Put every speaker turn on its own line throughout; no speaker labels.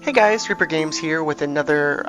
Hey guys, Reapergamez here with another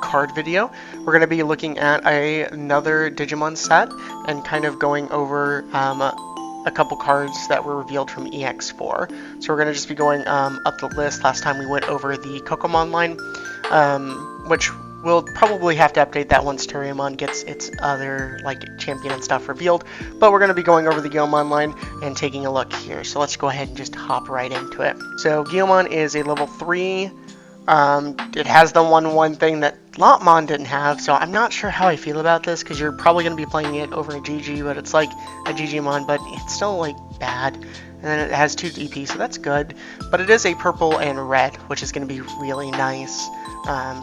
card video. We're going to be looking at another Digimon set and kind of going over a couple cards that were revealed from EX-04. So we're going to just be going up the list. Last time we went over the Kokomon line, which we'll probably have to update that once Terriermon gets its other champion and stuff revealed. But we're going to be going over the Geomon line and taking a look here. So let's go ahead and just hop right into it. So Geomon is a level 3. It has the 1/1 thing that Lotmon didn't have, so I'm not sure how I feel about this because you're probably going to be playing it over a GG, but it's like a GGmon, but it's still like bad. And then it has 2 DP, so that's good. But it is a purple and red, which is going to be really nice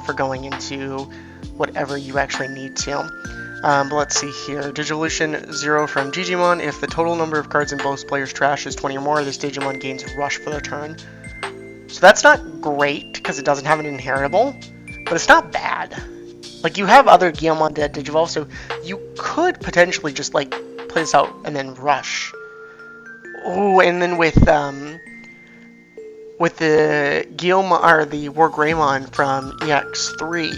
for going into whatever you actually need to. But let's see here. Digivolution 0 from Digimon. If the total number of cards in both players' trash is 20 or more, this Digimon gains Rush for the turn. So that's not great because it doesn't have an inheritable, but it's not bad. Like, you have other Geomon that Digivolve, so you could potentially just like play this out and then Rush. Oh, and then with the Geomon or the Wargreymon from EX-03,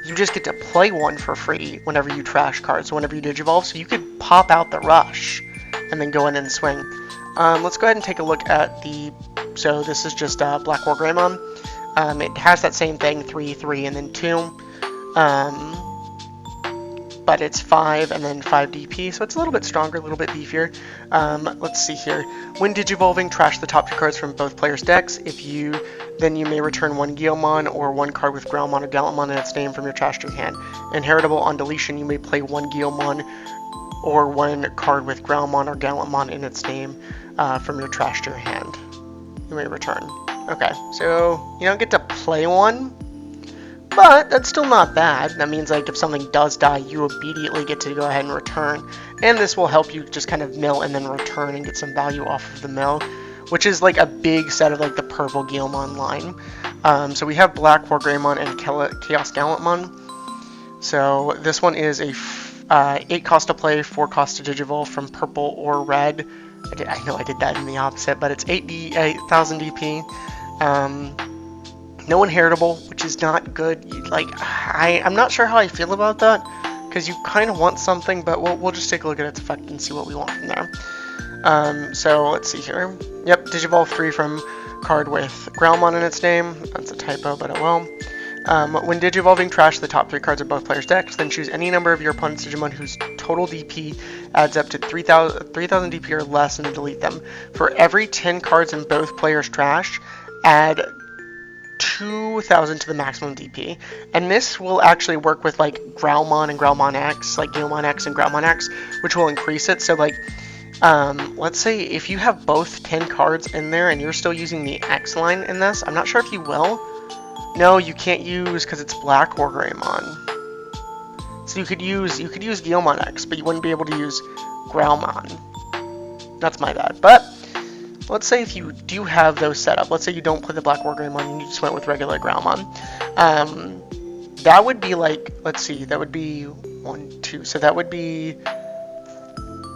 you just get to play one for free whenever you trash cards, so whenever you Digivolve, so you could pop out the Rush and then go in and swing. Let's go ahead and take a look at the. So this is just Black Wargreymon. It has that same thing, 3, 3, and then 2. But it's 5 and then 5 DP, so it's a little bit stronger, a little bit beefier. Let's see here. When Digivolving, trash the top 2 cards from both players' decks. Then you may return 1 Geomon or 1 card with Growlmon or Gallantmon in its name from your trash to your hand. Inheritable on deletion, you may play 1 Geomon or 1 card with Growlmon or Gallantmon in its name from your trash to your hand. You may return. Okay, so you don't get to play one, but that's still not bad. That means like if something does die, you immediately get to go ahead and return. And this will help you just kind of mill and then return and get some value off of the mill, which is like a big set of like the purple Geomon line. So we have Black Wargreymon and Chaos Gallantmon. So this one is a 8 cost to play, 4 cost to Digivolve from purple or red. I know I did that in the opposite, but it's 8,000 DP. No inheritable, which is not good. I'm not sure how I feel about that, because you kind of want something, but we'll just take a look at its effect and see what we want from there. So let's see here. Yep, Digivolve 3 from card with Growlmon in its name. That's a typo, but it will. When Digivolving, trash the top 3 cards of both players' decks, then choose any number of your opponent's Digimon whose total DP adds up to 3,000 DP or less and delete them. For every 10 cards in both players' trash, add 2,000 to the maximum DP. And this will actually work with like Growlmon and Growlmon X, like Geomon X and Growlmon X, which will increase it. So like, let's say if you have both 10 cards in there and you're still using the X line in this, I'm not sure if you will. No, you can't use because it's Black Wargreymon. So you could use Geomon X, but you wouldn't be able to use Growlmon. That's my bad. But let's say if you do have those set up, let's say you don't play the Black Wargreymon and you just went with regular Growlmon. That would be like, let's see, that would be 1, 2. So that would be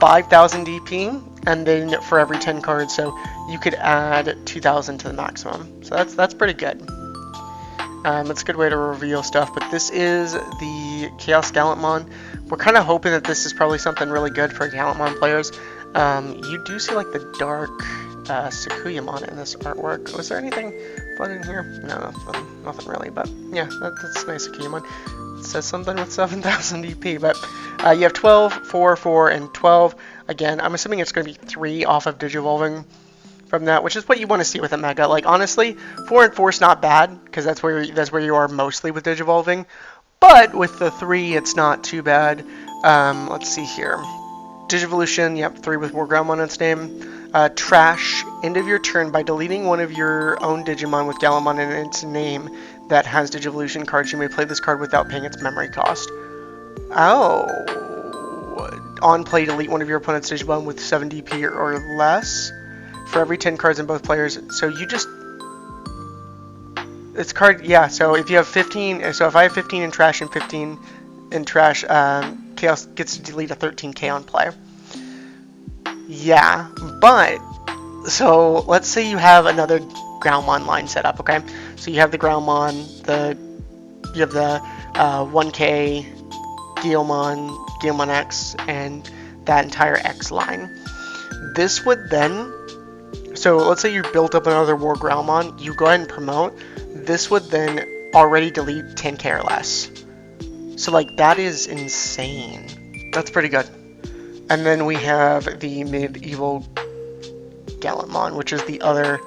5,000 DP, and then for every 10 cards, so you could add 2,000 to the maximum. So that's pretty good. It's a good way to reveal stuff, but this is the Chaos Gallantmon. We're kind of hoping that this is probably something really good for Gallantmon players. You do see like the dark Sakuyamon in this artwork. Was there anything fun in here? No, nothing really, but yeah, that's nice Sakuyamon. It says something with 7,000 DP, but you have 12, 4, 4, and 12. Again, I'm assuming it's going to be 3 off of Digivolving from that, which is what you want to see with a Mega. Like, honestly, 4 and 4 is not bad, because that's where you are mostly with Digivolving. But with the 3, it's not too bad. Let's see here. Digivolution, yep, 3 with Wargreymon in its name. Trash, end of your turn by deleting one of your own Digimon with Gallantmon in its name that has Digivolution cards. You may play this card without paying its memory cost. Oh. On play, delete one of your opponent's Digimon with 7 DP or less. For every 10 cards in both players, so you just, it's card, yeah, so if you have 15, so if I have 15 in trash and 15 in trash, Chaos gets to delete a 13k on play. Yeah, but, so let's say you have another Groundmon line set up, okay? So you have the Groundmon, you have the 1K, Geomon X, and that entire X line. This would then, so let's say you built up another War Groundmon, you go ahead and promote, this would then already delete 10k or less. So like, that is insane. That's pretty good. And then we have the medieval Galleon, which is the other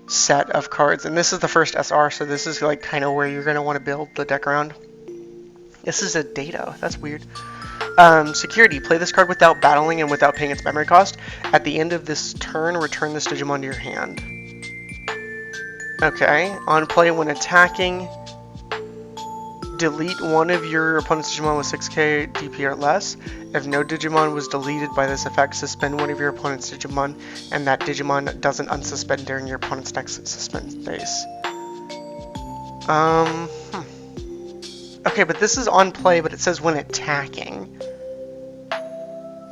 set of cards, and this is the first SR, so this is like kind of where you're going to want to build the deck around. This is a data, that's weird. Security, play this card without battling and without paying its memory cost. At the end of this turn, return this Digimon to your hand. Okay, on play when attacking, delete one of your opponent's Digimon with 6k DP or less. If no Digimon was deleted by this effect, suspend one of your opponent's Digimon, and that Digimon doesn't unsuspend during your opponent's next suspend phase. Okay, but this is on play, but it says when attacking.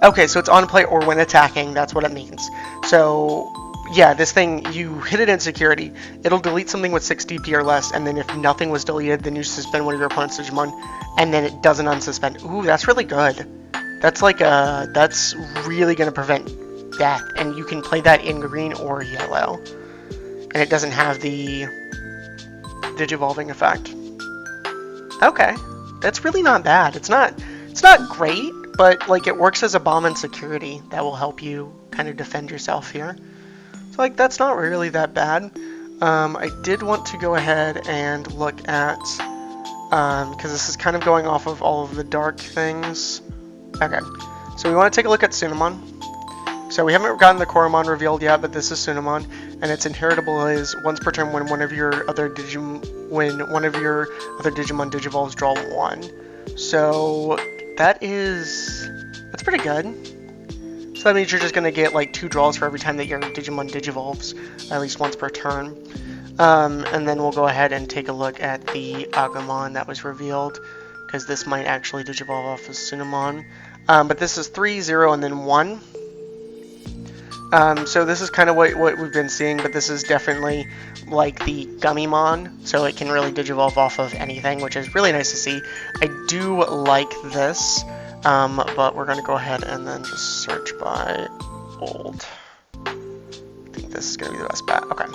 Okay, so it's on play or when attacking, that's what it means. So, yeah, this thing, you hit it in security, it'll delete something with 6 DP or less, and then if nothing was deleted, then you suspend one of your opponent's Digimon, and then it doesn't unsuspend. Ooh, that's really good. That's like that's really going to prevent death, and you can play that in green or yellow. And it doesn't have the Digivolving effect. Okay, that's really not bad. It's not great, but like it works as a bomb and security that will help you kind of defend yourself here. So like that's not really that bad. I did want to go ahead and look at, because this is kind of going off of all of the dark things. Okay, so we want to take a look at Sunamon. So we haven't gotten the Koromon revealed yet, but this is Sunamon, and its inheritable is once per turn when one of your other Digimon digivolves, draw one. So that's pretty good. So that means you're just gonna get like 2 draws for every time that your Digimon digivolves, at least once per turn. And then we'll go ahead and take a look at the Agamon that was revealed, because this might actually digivolve off of Sunamon. But this is 3, 0, and then 1. So this is kind of what we've been seeing, but this is definitely like the Gummymon, so it can really digivolve off of anything, which is really nice to see. I do like this, but we're going to go ahead and then just search by old. I think this is going to be the best bet. Okay.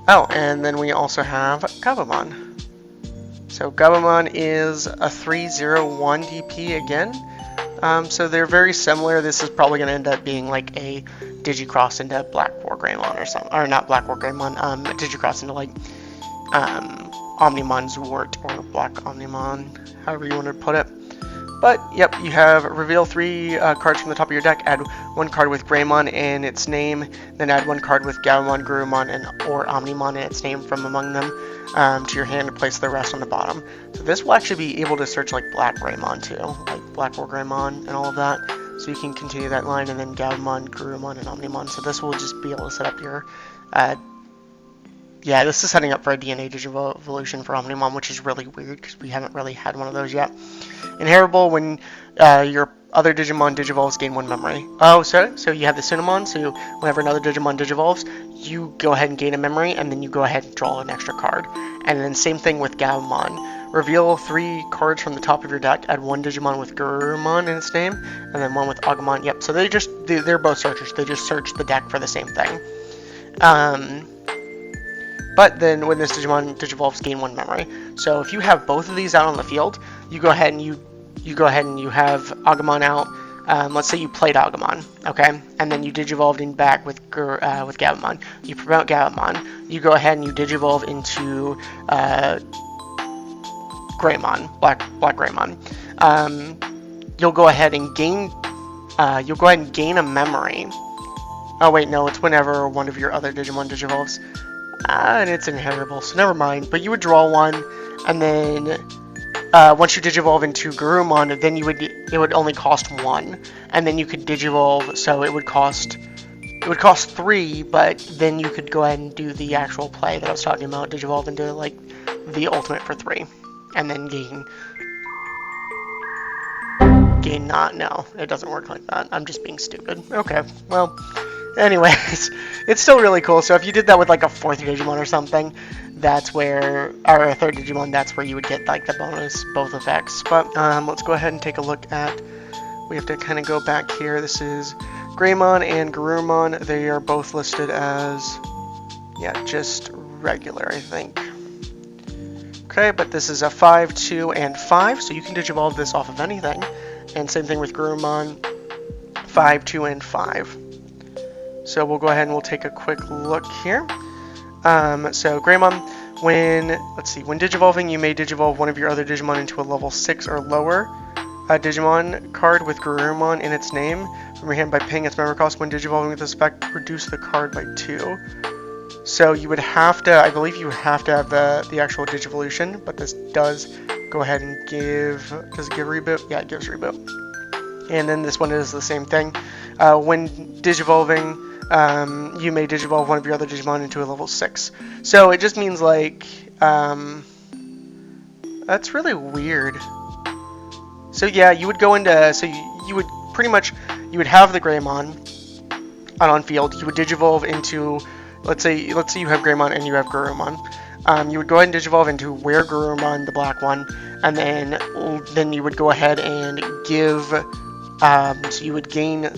Oh, and then we also have Gabumon. So Gabumon is a 3/0/1 DP again. So they're very similar. This is probably going to end up being like a Digicross into Black War Greymon or something, or not Black War Greymon, Digicross into like Omnimon Zwart or Black Omnimon, however you want to put it. But yep, you have reveal 3 cards from the top of your deck, add 1 card with Greymon in its name, then add 1 card with Galleon, Garurumon, or Omnimon in its name from among them to your hand and place the rest on the bottom. So this will actually be able to search like Black Greymon too, like Black War Greymon and all of that. So you can continue that line, and then Galleon, Garurumon, and Omnimon. So this will just be able to set up your yeah, this is setting up for a DNA Digivolution for Omnimon, which is really weird because we haven't really had one of those yet. Inheritable, when your other Digimon digivolves, gain 1 memory. Oh, so you have the Sunamon, so whenever another Digimon digivolves, you go ahead and gain a memory, and then you go ahead and draw an extra card. And then same thing with Gabumon. Reveal 3 cards from the top of your deck, add 1 Digimon with Garurumon in its name, and then 1 with Agamon. Yep, so they're both searchers. They just search the deck for the same thing. But then when this Digimon digivolves, gain 1 memory. So if you have both of these out on the field, you go ahead and you have Agamon out. Let's say you played Agamon, okay, and then you digivolved in back with Gabumon. You promote Gabumon. You go ahead and you digivolve into Greymon, Black Greymon. You'll go ahead and gain a memory. Oh wait, no, it's whenever one of your other Digimon digivolves. And it's inheritable, so never mind. But you would draw 1, and then once you digivolve into Garurumon, then it would only cost 1, and then you could digivolve. So it would cost 3, but then you could go ahead and do the actual play that I was talking about, digivolve into like the ultimate for 3, and then gain. No, it doesn't work like that. I'm just being stupid. Okay, well. Anyways, it's still really cool. So if you did that with like a 4th Digimon or something, that's where, or a 3rd Digimon, that's where you would get like the bonus, both effects. But let's go ahead and take a look at, we have to kind of go back here. This is Greymon and Garurumon. They are both listed as, yeah, just regular, I think. Okay, but this is a 5, 2, and 5, so you can Digivolve this off of anything. And same thing with Garurumon, 5, 2, and 5. So we'll go ahead and we'll take a quick look here. So Greymon, when Digivolving, you may Digivolve one of your other Digimon into a level 6 or lower Digimon card with Garurumon in its name from your hand by paying its memory cost. When Digivolving with this effect, reduce the card by 2. So you would have to, I believe you have to have the actual Digivolution, but this does go ahead and give, does it give reboot? Yeah, it gives reboot. And then this one is the same thing. When Digivolving, you may Digivolve one of your other Digimon into a level 6. So it just means like, that's really weird. So yeah, you would go into, so you would pretty much, you would have the Greymon on field. You would Digivolve into, let's say you have Greymon and you have Garurumon. You would go ahead and Digivolve into Were Garurumon, the black one, and then you would go ahead and give, so you would gain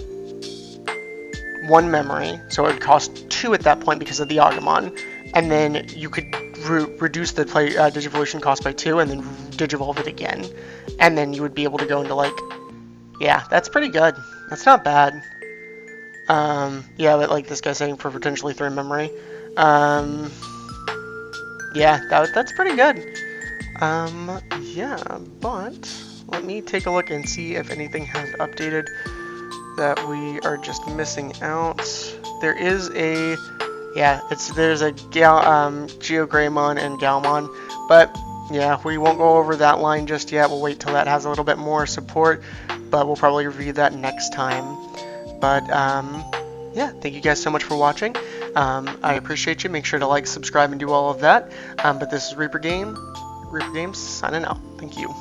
1 memory, so it would cost 2 at that point because of the Agamon, and then you could reduce the Digivolution cost by 2 and then Digivolve it again, and then you would be able to go into like, yeah, that's pretty good. That's not bad. Yeah, but like this guy's saying for potentially 3 memory. Yeah, that's pretty good. Yeah, but let me take a look and see if anything has updated that we are just missing out. There is a, yeah, there's a Geogreymon and Galmon, but yeah, we won't go over that line just yet. We'll wait till that has a little bit more support, but we'll probably review that next time. But yeah, thank you guys so much for watching. I appreciate you. Make sure to like, subscribe, and do all of that. But this is Reapergamez signing out. Thank you.